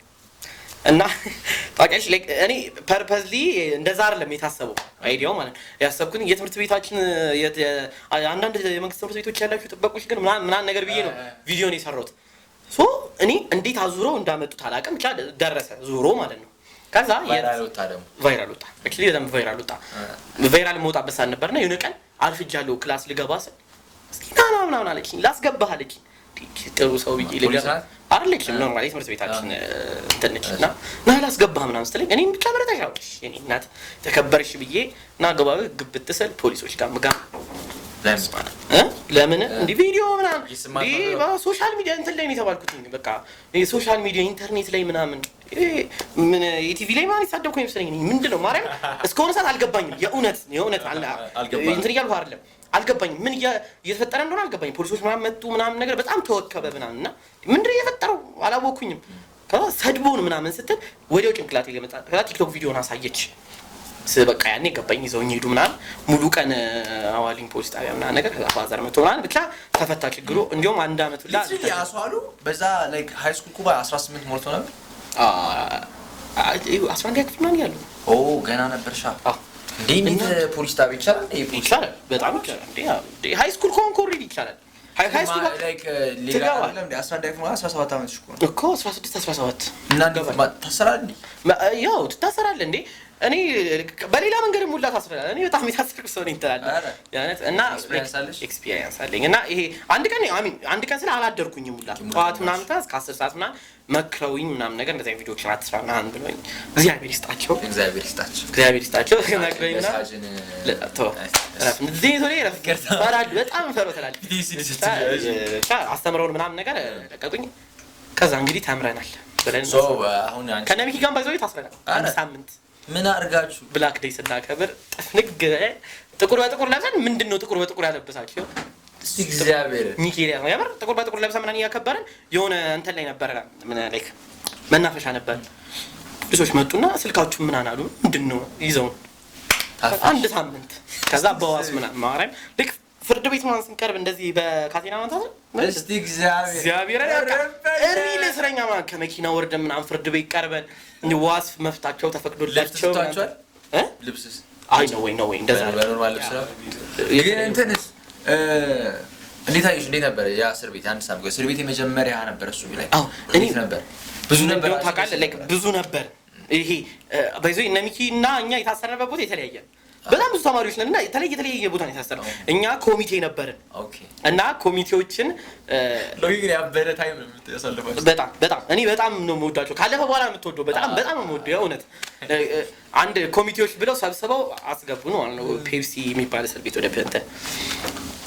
እና ታውቂያለሽ ላይክ እኔ ፐርፐዝሊ እንደዛ አይደለም የታሰበው አይዲያው ማለት ነው። ያሰብኩኝ የትምህርት ቤታችን አንዳንድ የመንግስት ትምህርት ቤቶች ያላችሁ ጥበቆች ግን ምናምን ነገር ብዬ ነው ቪዲዮ ነው የሰራሁት። ሶ እኔ እንዴት አዙረው እንዳመጡት አላውቅም። ብቻ ደረሰ ዙሮ ማለት ነው። ከዛ ቫይራል ወጣ አክቹሊ በጣም ቫይራል መውጣበት ሰዓት ነበርና የሆነ ቀን አልፍጃለሁ ክላስ ልገባ ስል እስኪ ና ምናምን አለችኝ ላስገባህ አለችኝ ጥሩ ሰው ብዬ ልገባ አይደለችም ኖርማሊ ትምህርት ቤታችን እንትነችና ና ላስገባህ ምናምን ስትለኝ እኔም ብቻ በረታሻው እኔ እናት ተከበርሽ ብዬ ና ገባው ግብት ስል ፖሊሶች ጋር ለምን እንዲ ቪዲዮ ምናምን በሶሻል ሚዲያ እንትን ላይ ነው የተባልኩት በቃ የሶሻል ሚዲያ ኢንተርኔት ላይ ምናምን ምን ኢቲቪ ላይ ማለት ይሳደብኩ ይመስለኝ ምንድነው ማርያም እስከሆነ ሰዓት አልገባኝም የእውነት እንትን እያልኩ አይደለም አልገባኝም ምን እየተፈጠረ እንደሆነ አልገባኝም ፖሊሶች ምናምን መጡ ምናምን ነገር በጣም ተወከበ ምናምንና ምንድነው እየፈጠረው አላወኩኝም ከዛ ሰድቦን ምናምን ስትል ወዲያው ጭንቅላቴ ለመጣ ከዛ ቲክቶክ ቪዲዮን አሳየች በቃ ያኔ ገባኝ ይዘውኝ ሄዱ ምናምን ሙሉ ቀን አዋሊን ፖሊስ ጣቢያ ምናምን ነገር ከዛ ፋዘር መጥቶ ምናምን ብቻ ተፈታ ችግሩ እንዲያውም አንድ አመት ሁላ ያስዋሉ በዛ ላይክ ሃይ ስኩል ኩባ 18 ሞልቶ ነበር 11 ክፍል ምናምን ያለው ገና ነበርሻ እንዴ ፖሊስ ጣቢያ ይቻላል በጣም ይቻላል እንዴ ሃይ ስኩል ኮንኮርድ ይቻላል ሃይ ስኩል ላይክ ሌላ አይደለም እንዴ 11 ክፍል 17 አመት እኮ 16 17 እና ታሰራለህ ያው ትታሰራለህ እንዴ እኔ በሌላ መንገድ ሙላ ታስራለህ እኔ በጣም የታሰርኩ ሰው ነኝ ትላለህ ያነት እና ኤክስፒሪየንስ አለኝ እና ይሄ አንድ ቀን ስለ አላደርኩኝም ሙላ ጧት ምናምን እስከ 10 ሰዓት ምናምን መክረውኝ ምናምን ነገር እንደዚህ ቪዲዮዎችን አትስራ ምናምን ብለውኝ እግዚአብሔር ይስጣቸው መክረውኝ ምናምን ዜቶ ላይ ፈራድ በጣም ፈሮ ትላለህ አስተምረውን ምናምን ነገር ለቀቁኝ ከዛ እንግዲህ ተምረናል ብለን አሁን ከነሚኪ ጋር ባይዘው ታስረናል አንድ ሳምንት ምን አርጋችሁ ብላክ ዴይ ስናከብር ጥፍንግ ጥቁር በጥቁር ለብሰን ምንድነው ጥቁር በጥቁር ያለበሳችሁ እግዚአብሔር ሚኪሊያ ነው ያበር ጥቁር በጥቁር ለብሰን ምናምን ያከበረን የሆነ እንትን ላይ ነበር ምን ላይክ መናፈሻ ነበር ልጆች መጡና ስልካችሁ ምን አናሉ ምንድነው ይዘው አንድ ሳምንት ከዛ በዋስ ምናምን ማራም ልክ ፍርድ ቤት ማን ስንቀርብ እንደዚህ በካቴና ማንታሰ እስቲ እግዚአብሔር እሪ ለስረኛ ማን ከመኪና ወርደን ምናምን ፍርድ ቤት ቀርበን ዋስ መፍታቸው ተፈቅዶላቸው ልብስስ አይ ነው ወይ እንደዛ ኖርማል ልብስ ነው ግን እንትንስ እንዴት ነበር ያ እስር ቤት አንድ ሳምንት እስር ቤት የመጀመሪያ ነበር እሱ ላይ እኔ ነበር ብዙ ነበር ታውቃለህ ላይክ ብዙ ነበር ይሄ ባይዘይ ነሚኪ እና እኛ የታሰረበት ቦታ የተለያየ በጣም ብዙ ተማሪዎች ነን እና የተለያየ ቦታ ነው የታሰረው እኛ ኮሚቴ ነበርን እና ኮሚቴዎችን ሎጊን ያበረ ታይም ነው የምትያሳልፈው በጣም እኔ በጣም ነው የምወዳቸው ካለፈ በኋላ ነው የምትወደው በጣም ነው የምወደው እውነት አንድ ኮሚቴዎች ብለው ሰብስበው አስገቡ ነው ማለት ነው ፔፕሲ የሚባል እስር ቤት ወደ ፔንተ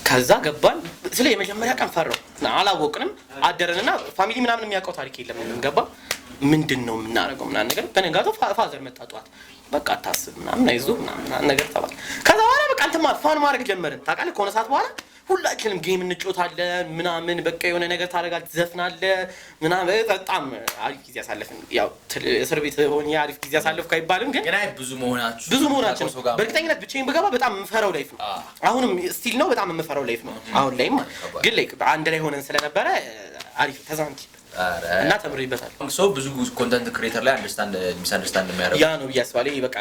ከዛ ገባን ስለ የመጀመሪያ ቀን ፈራው አላወቅንም አደረንና ፋሚሊ ምናምን የሚያውቀው ታሪክ የለም ገባ ምንድነው የምናደርገው ምናምን ነገር በነጋታው ፋዘር መጣ ጧት በቃ ታስብ ምናምን አይዞህ ምናምን ነገር ተባለ ከዛ በኋላ በቃ አንተ ፋን ማድረግ ጀመርን ታውቃለህ ከሆነ ሰዓት በኋላ ሁላችንም ጌም እንጫወታለን ምናምን በቃ የሆነ ነገር ታደርጋለህ ትዘፍናለህ ምናምን በጣም አሪፍ ጊዜ አሳለፍን ያው እስር ቤት ሆኜ አሪፍ ጊዜ አሳለፍኩ አይባልም ግን ብዙ መሆናችን በእርግጠኝነት ብቻዬን ብገባ በጣም የምፈራው ላይፍ ነው አሁንም ስቲል ነው በጣም የምፈራው ላይፍ ነው አሁን ላይም ግን ላይክ አንድ ላይ ሆነን ስለነበረ አሪፍ ተዛንኪ እና ተምሬበታል ሰው ብዙ ኮንተንት ክሬተር ላይ ሚስአንደርስታንድ የሚያደርገው ያ ነው ያስባለኝ በቃ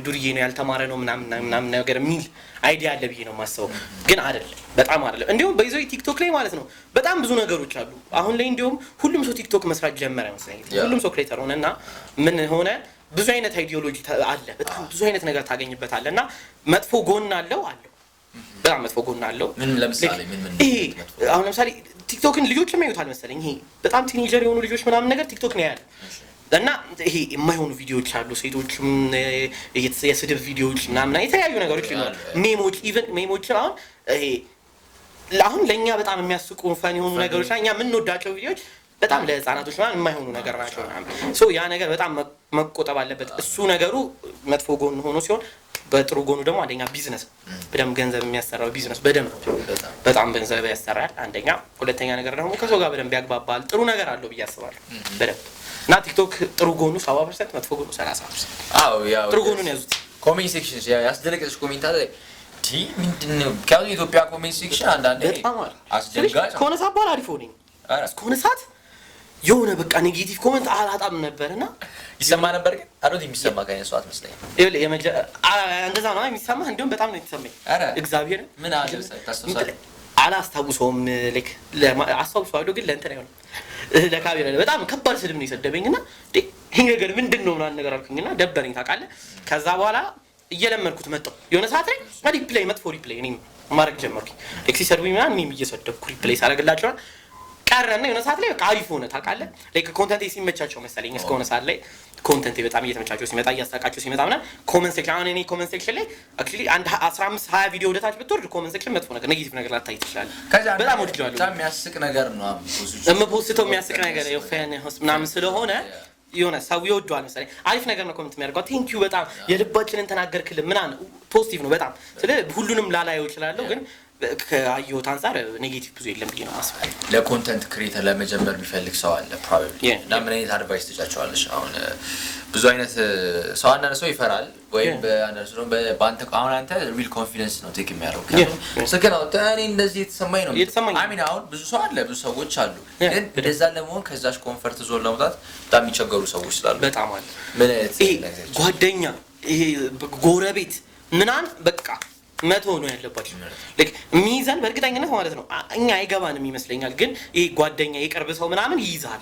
ዱርዬ ነው ያልተማረ ነው ምናምን ነገር ሚል አይዲያ አለ ብዬ ነው ማስበው ግን አይደለም በጣም አይደለም እንዴውም በይዘው ቲክቶክ ላይ ማለት ነው በጣም ብዙ ነገሮች አሉ አሁን ላይ እንዴውም ሁሉም ሰው ቲክቶክ መስራት ጀመረ መሰለኝ ሁሉም ሰው ክሬተር ሆነና ምን ሆነ ብዙ አይነት አይዲዮሎጂ አለ በጣም ብዙ አይነት ነገር ታገኝበታለና መጥፎ ጎን አለው በጣም መጥፎ ጎን አለው ምን ለምሳሌ ምን አሁን ለምሳሌ ቲክቶክን ልጆችም ያዩታል መሰለኝ ይሄ በጣም ቲኔጀር የሆኑ ልጆች ምናምን ነገር ቲክቶክ ነው ያለ እና ይሄ የማይሆኑ ቪዲዮዎች አሉ ሴቶችም የስድብ ቪዲዮዎች ምናምን የተለያዩ ነገሮች ይኖራሉ ሜሞች ኢቨን ሜሞች አሁን ለኛ በጣም የሚያስቁ ፈን የሆኑ ነገሮች እኛ የምንወዳቸው ቪዲዮዎች በጣም ለህፃናቶች ምናምን የማይሆኑ ነገር ናቸው ምናምን ሶ ያ ነገር በጣም መቆጠብ አለበት እሱ ነገሩ መጥፎ ጎን ሆኖ ሲሆን በጥሩ ጎኑ ደግሞ አንደኛ ቢዝነስ በደም ገንዘብ የሚያሰራው ቢዝነስ በጣም ገንዘብ ያሰራል አንደኛ ሁለተኛ ነገር ደግሞ ከሰው ጋር በደም ያግባባል ጥሩ ነገር አለው ብዬ አስባለሁ በደም እና ቲክቶክ ጥሩ ጎኑ 70% መጥፎ ጎኑ 30% ያው ጥሩ ጎኑን ያዙት ኮሜንት ሴክሽን ያስደነቀች ኮሜንት አለ ምንድነው ካው ኢትዮጵያ ኮሜንት ሴክሽን አንዳንዴ አስደንጋጭ ከሆነ ሰዓት በኋላ አሪፍ ሆነኝ ከሆነ ሰዓት የሆነ በቃ ኔጌቲቭ ኮሜንት አላጣም ነበርና ይሰማ ነበር ግን አሮት የሚሰማ ከኔ ሰዓት መስለኝ እንደዛ ነው የሚሰማ እንደውም በጣም ነው የተሰማኝ እግዚአብሔር ምን አለ ታስተውሳለህ አላስታውሰውም ላይክ አስታውሰዋለሁ ግን ለእንትን አይሆንም ለካሜራ በጣም ከባድ ስድብ ነው የሰደበኝና ይሄ ነገር ምንድነው ምናምን ነገር አልኩኝና ደበረኝ ታውቃለህ ከዛ በኋላ እየለመድኩት መጣሁ የሆነ ሰዓት ላይ ሪፕሌይ መጥፎ ሪፕሌይ እኔም ማድረግ ጀመርኩኝ ሲሰድቡኝ ምናምን እኔም እየሰደብኩ ሪፕሌይ ሳደርግላቸው ቀረና የሆነ ሰዓት ላይ በቃ አሪፍ ሆነ ታውቃለህ ላይክ ኮንተንት ሲመቻቸው መሰለኝ እስከሆነ ሰዓት ላይ ኮንተንት በጣም እየተመቻቸው ሲመጣ እያሳቃቸው ሲመጣ ምናምን ኮሜንት ሴክሽን አሁን እኔ ኮሜንት ሴክሽን ላይ አክቹሊ አንድ 15 20 ቪዲዮ ወደታች ብትወርድ ኮሜንት ሴክሽን መጥፎ ነገር ኔጌቲቭ ነገር ላታይ ትችላለህ በጣም ወድጃለሁ በጣም የሚያስቅ ነገር ነው የምፖስተው የሚያስቅ ነገር የፈን ሆስ ምናምን ስለሆነ የሆነ ሰው ይወዷል መሰለኝ አሪፍ ነገር ነው ኮሜንት የሚያደርገው ቴንክ ዩ በጣም የልባችንን ተናገርክልን ምናምን ፖዚቲቭ ነው በጣም ስለዚህ ሁሉንም ላላየው እችላለሁ ግን ከአየሁት አንፃር ኔጌቲቭ ብዙ የለም ብዬ ነው ማስበው ለኮንተንት ክሬተር ለመጀመር የሚፈልግ ሰው አለ ፕሮባብሊ እና ምን አይነት አድቫይስ ትጫጫዋለሽ አሁን ብዙ አይነት ሰው አንዳንድ ሰው ይፈራል ወይም በአንዳንድ ሰው በአንተ አሁን አንተ ሪል ኮንፊደንስ ነው ቴክ የሚያደርገው ሰከና እኔ እንደዚህ የተሰማኝ ነው አሚን አሁን ብዙ ሰው አለ ብዙ ሰዎች አሉ ግን እንደዛ ለመሆን ከዛሽ ኮንፈርት ዞን ለመውጣት በጣም የሚቸገሩ ሰዎች ስላሉ በጣም አለ ምን ጓደኛ ይሄ ጎረቤት ምናን በቃ መቶ ነው ያለባችሁ ላይክ ሚዛን በእርግጠኝነት ማለት ነው እኛ አይገባንም ይመስለኛል ግን ይሄ ጓደኛ የቅርብ ሰው ምናምን ይይዛል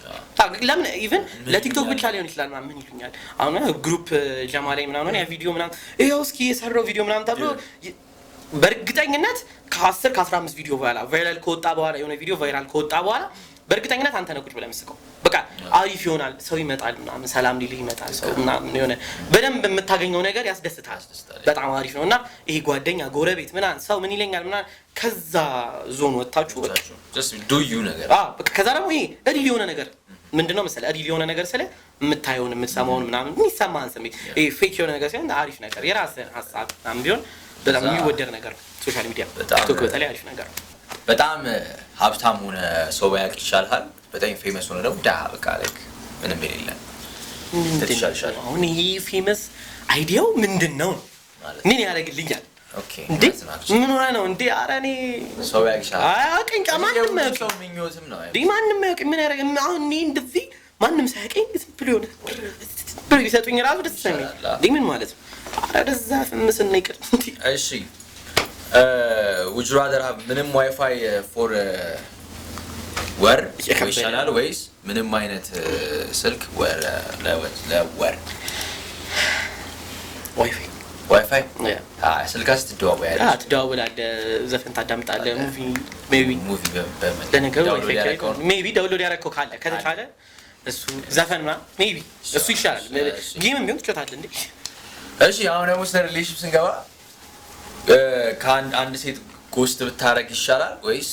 ለምን ኢቭን ለቲክቶክ ብቻ ሊሆን ይችላል ምናምን ይሉኛል አሁን ግሩፕ ጀማላይ ምናምን ያ ቪዲዮ ምናምን ይሄው እስኪ የሰራው ቪዲዮ ምናምን ተብሎ በእርግጠኝነት ከ10 ከ15 ቪዲዮ በኋላ ቫይራል ከወጣ በኋላ የሆነ ቪዲዮ ቫይራል ከወጣ በኋላ በእርግጠኝነት አንተ ነው ቁጭ ብለህ መስከው በቃ አሪፍ ይሆናል ሰው ይመጣል ምናምን ሰላም ሊል ይመጣል ሰው ምናምን የሆነ በደንብ የምታገኘው ነገር ያስደስታል በጣም አሪፍ ነውና ይሄ ጓደኛ ጎረቤት ምናምን ሰው ምን ይለኛል ምናምን ከዛ ዞን ወጣችሁ በቃ just do you ነገር በቃ ከዛ ደግሞ ይሄ ሪል የሆነ ነገር ምንድነው መሰለህ ሪል የሆነ ነገር ስለ የምታየውን የምትሰማውን ምናምን የሚሰማህን ስሜት ይሄ ፌክ የሆነ ነገር ሲሆን አሪፍ ነገር የራስህን ሀሳብ ምናምን ቢሆን በጣም የሚወደድ ነገር ነው ሶሻል ሚዲያ ቲክቶክ በተለይ አሪፍ ነገር ነው በጣም ሀብታም ሆነ ሰው ባያቅ ይሻልሃል በጣም ፌመስ ሆነ ደግሞ ዳ በቃ ላይክ ምንም የሌለ ትሻልሻል አሁን ይሄ ፌመስ አይዲያው ምንድነው ማለት ምን ያደርግልኛል ኦኬ ምን ሆነ ነው እንዴ ኧረ እኔ ሰው ባያቅ ይሻላል አቀኝ ማንም ሰው ምኞትም ነው ዲ ማንም ያውቅ ምን ያደርግ አሁን እኔ እንደዚህ ማንም ሳያቀኝ ዝም ብሎ ነው ብር ይሰጡኝ ራሱ ደስ ይለኛል ዲ ምን ማለት ነው ኧረ ደዛ ፍምስና ይቅር እሺ would you rather have ምንም ዋይፋይ ፎር ወር ይሻላል ወይስ ምንም አይነት ስልክ ወር ለወር ዋይፋይ ስልካስ ትደዋወላለህ ዘፈን ታዳምጣለህ ሙቪ ለነገሩ ሜቢ ዳውንሎድ ያደረከው ካለ ከተቻለ እሱ ዘፈን ምናምን ሜቢ እሱ ይሻላል ጌምም ቢሆን ትጮታለህ እንዴ እሺ አሁን ደግሞ ስለ ሪሌሽንሺፕ ስንገባ ከአንድ ሴት ጎስት ብታረግ ይሻላል ወይስ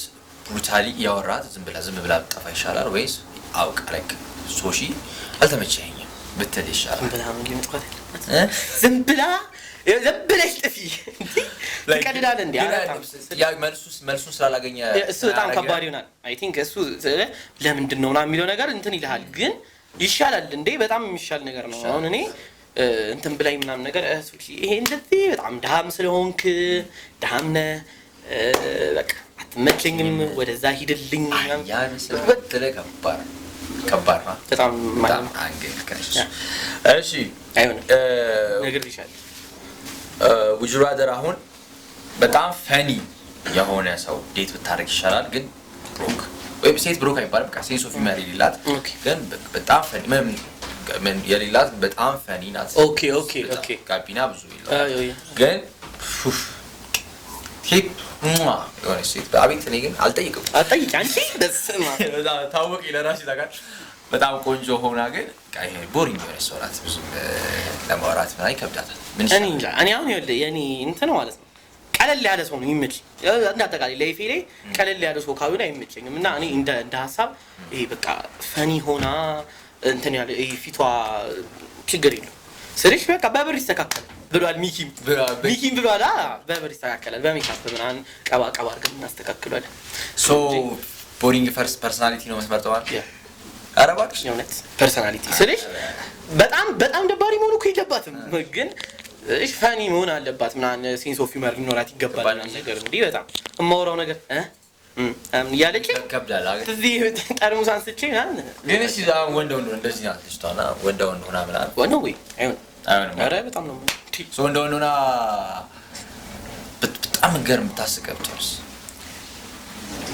ብሩታሊ ያወራት ዝም ብላ ብጠፋ ይሻላል ወይስ አውቃ ላይክ ሶሺ አልተመቸኝም ብትል ይሻላል ዝም ብላ ጥፊ ለቀድዳለ እንዴ ያ መልሱን ስላላገኘ እሱ በጣም ከባድ ይሆናል አይ ቲንክ እሱ ለምንድን ነው ምናምን የሚለው ነገር እንትን ይልሃል ግን ይሻላል እንዴ በጣም የሚሻል ነገር ነው አሁን እኔ እንትን ብላይ ምናምን ነገር ይሄ እንደዚህ በጣም ዳም ስለሆንክ ዳም ነህ በቃ አትመቸኝም ወደዛ ሂድልኝ ያ በተለይ ከባድ ነው በጣም አንገል ከነሽ እሺ አይሆንም ነገር ይሻላል would you rather አሁን በጣም ፈኒ የሆነ ሰው ዴት ብታረግ ይሻላል ግን ብሮክ ወይ ሴት ብሮክ አይባልም በቃ ሴንስ ኦፍ ሂውመር ይላል ግን በጣም ፈኒ ምን የሌላት በጣም ፈኒ ናት ኦኬ ጋቢና ብዙ ይላል ግን ሂፕ የሆነ ሴት አቤት እኔ ግን አልጠይቅም አንቺ ደስማ ታወቂ ለራስሽ ታውቃል በጣም ቆንጆ ሆና ግን ይሄ ቦሪንግ የሆነ ሰው ናት ብዙ ለማውራት ምናምን ይከብዳታል እኔ አሁን የኔ እንትን ማለት ነው ቀለል ያለ ሰው ነው የሚመች እንዳጠቃላይ ላይፌ ላይ ቀለል ያለ ሰው ካልሆነ አይመቸኝም እና እኔ እንደ ሀሳብ ይሄ በቃ ፈኒ ሆና እንትን ያለ ይሄ ፊቷ ችግር የለው ስሪሽ በቃ በብር ይስተካከላል ብሏል ሚኪም ብሏል በብር ይስተካከላል በሜካፕ ምናምን ቀባ አድርገን እናስተካክሏለን ሶ ቦሪንግ ፈርስት ፐርሰናሊቲ ነው መስመርጠው አይደል አረባክሽ የሆነት ፐርሰናሊቲ ስሪሽ በጣም ደባሪ መሆኑ እኮ የለባትም ግን እሺ ፈኒ መሆን አለባት ምናምን ሴንስ ኦፍ ሂውመር ሊኖራት ይገባል ነገር እንዴ በጣም የማወራው ነገር ያለች ከብዳላ እዚህ ጠርሙስ አንስቼ ምናምን ግን እሺ ወንድ እንደዚህ ናት ልጅቷና ወንድ ሆና ምናምን ወንድ ወይ አይሆንም ኧረ በጣም ነው ሶ ወንድ ሆና በጣም ገርም ታስቀብጥርስ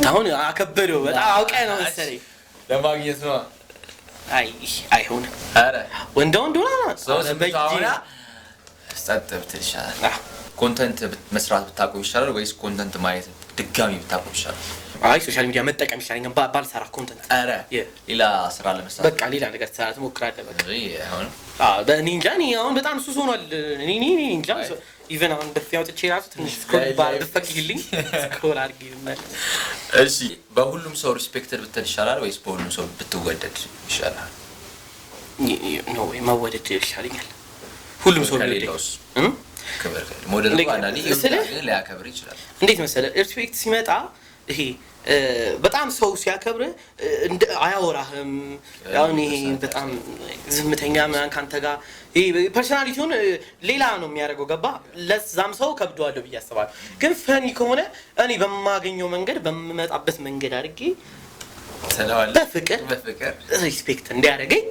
አሁን አከበደው በጣም አውቀህ ነው መሰለኝ ለማግኘት ነው። አይ አይሆንም። ኧረ ወንድ ሆና ሰው ስብታውና ስታጥ ብትሻል ኮንተንት መስራት ብታቆም ይሻላል ወይስ ኮንተንት ማየት ድጋሚ ብታቆም ይሻላል? አይ ሶሻል ሚዲያ መጠቀም ይሻለኛል ባልሰራ ኮንተንት። ኧረ ሌላ ስራ ለመስራት በቃ ሌላ ነገር ትሰራ ትሞክራለህ። በቃ አሁን በእኔ እንጃ እኔ አሁን በጣም ሱስ ሆኗል። እኔ እንጃ ኢቨን አሁን በፊት አውጥቼ ራሱ ትንሽ ስክሮል ባልፈቅድልኝ ስክሮል አድርጌ ማለት። እሺ በሁሉም ሰው ሪስፔክትድ ብትል ይሻላል ወይስ በሁሉም ሰው ብትወደድ ይሻላል? ኖ ወይ መወደድ ይሻለኛል። ሁሉም ሰው ቢወደድ ክብር ሞዴል አንዳንዴ ሊያከብር ይችላል። እንዴት መሰለህ ሪስፔክት ሲመጣ ይሄ በጣም ሰው ሲያከብር አያወራህም። አሁን ይሄ በጣም ዝምተኛ ምናምን ካንተ ጋር ይሄ ፐርሰናሊቲውን ሌላ ነው የሚያደርገው። ገባ? ለዛም ሰው ከብደዋለሁ ብዬ አስባለሁ። ግን ፈኒ ከሆነ እኔ በማገኘው መንገድ በምመጣበት መንገድ አድርጌ በፍቅር ሪስፔክት እንዲያደርገኝ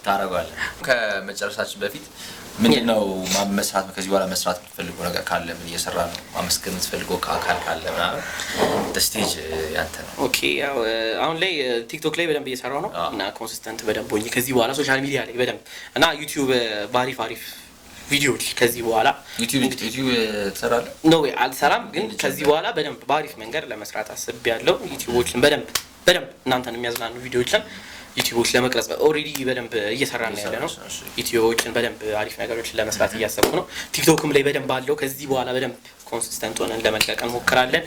ታደርጋለህ። ከመጨረሳችን በፊት ምንድነው መስራት ከዚህ በኋላ መስራት የምትፈልገው ነገር ካለ ምን እየሰራ ነው? ማመስገን የምትፈልገው አካል ካለ ምናምን ስቴጅ ያንተ ነው። ኦኬ ያው አሁን ላይ ቲክቶክ ላይ በደንብ እየሰራው ነው እና ኮንሲስተንት በደንብ ሆኜ ከዚህ በኋላ ሶሻል ሚዲያ ላይ በደንብ እና ዩቲዩብ አሪፍ ቪዲዮዎች ከዚህ በኋላ ዩቲዩብ ትሰራለህ? ኖ ወይ አልሰራም፣ ግን ከዚህ በኋላ በደንብ በአሪፍ መንገድ ለመስራት አስቤያለሁ። ዩቲዩቦችን በደንብ እናንተን የሚያዝናኑ ቪዲዮዎችን ዩቲዩቦች ለመቅረጽ ኦልሬዲ በደንብ እየሰራን ያለ ነው። ዩቲዩቦችን በደንብ አሪፍ ነገሮችን ለመስራት እያሰብኩ ነው። ቲክቶክም ላይ በደንብ አለው። ከዚህ በኋላ በደንብ ኮንሲስተንት ሆነን ለመልቀቅ እንሞክራለን።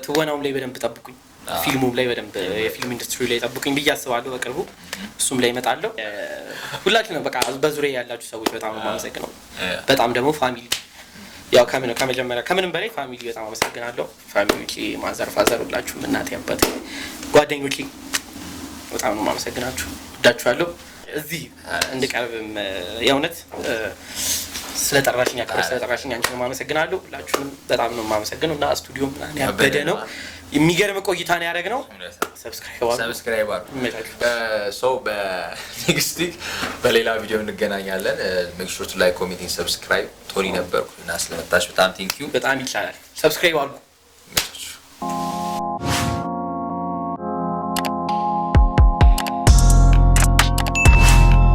ትወናውም ላይ በደንብ ጠብቁኝ። ፊልሙም ላይ በደንብ የፊልም ኢንዱስትሪ ላይ ጠብቁኝ ብዬ አስባለሁ። በቅርቡ እሱም ላይ እመጣለሁ። ሁላችንም በቃ በዙሪያ ያላችሁ ሰዎች በጣም ነው የማመሰግነው። በጣም ደግሞ ፋሚሊ ያው ከመጀመሪያ ከምንም በላይ ፋሚሊ በጣም አመሰግናለሁ። ፋሚሊዎቼ ማዘር፣ ፋዘር፣ ሁላችሁም እናቴ፣ አባቴ፣ ጓደኞቼ በጣም ነው የማመሰግናችሁ። እወዳችኋለሁ። እዚህ እንድቀርብም የእውነት ስለጠራሽኝ ስለጠራሽኝ አንቺን አመሰግናለሁ። ሁላችሁንም በጣም ነው የማመሰግነው እና ስቱዲዮ ምናምን ያበደ ነው። የሚገርም ቆይታ ነው ያደረግነው። ሰብስክራይብ አድርጉ። ሰው በኔክስት ዊክ በሌላ ቪዲዮ እንገናኛለን። ሜክ ሹር ቱ ላይክ፣ ኮሜንት፣ ሰብስክራይብ። ቶኒ ነበርኩ እና ስለመጣሽ በጣም ቴንክ ዩ። በጣም ይቻላል። ሰብስክራይብ አድርጉ።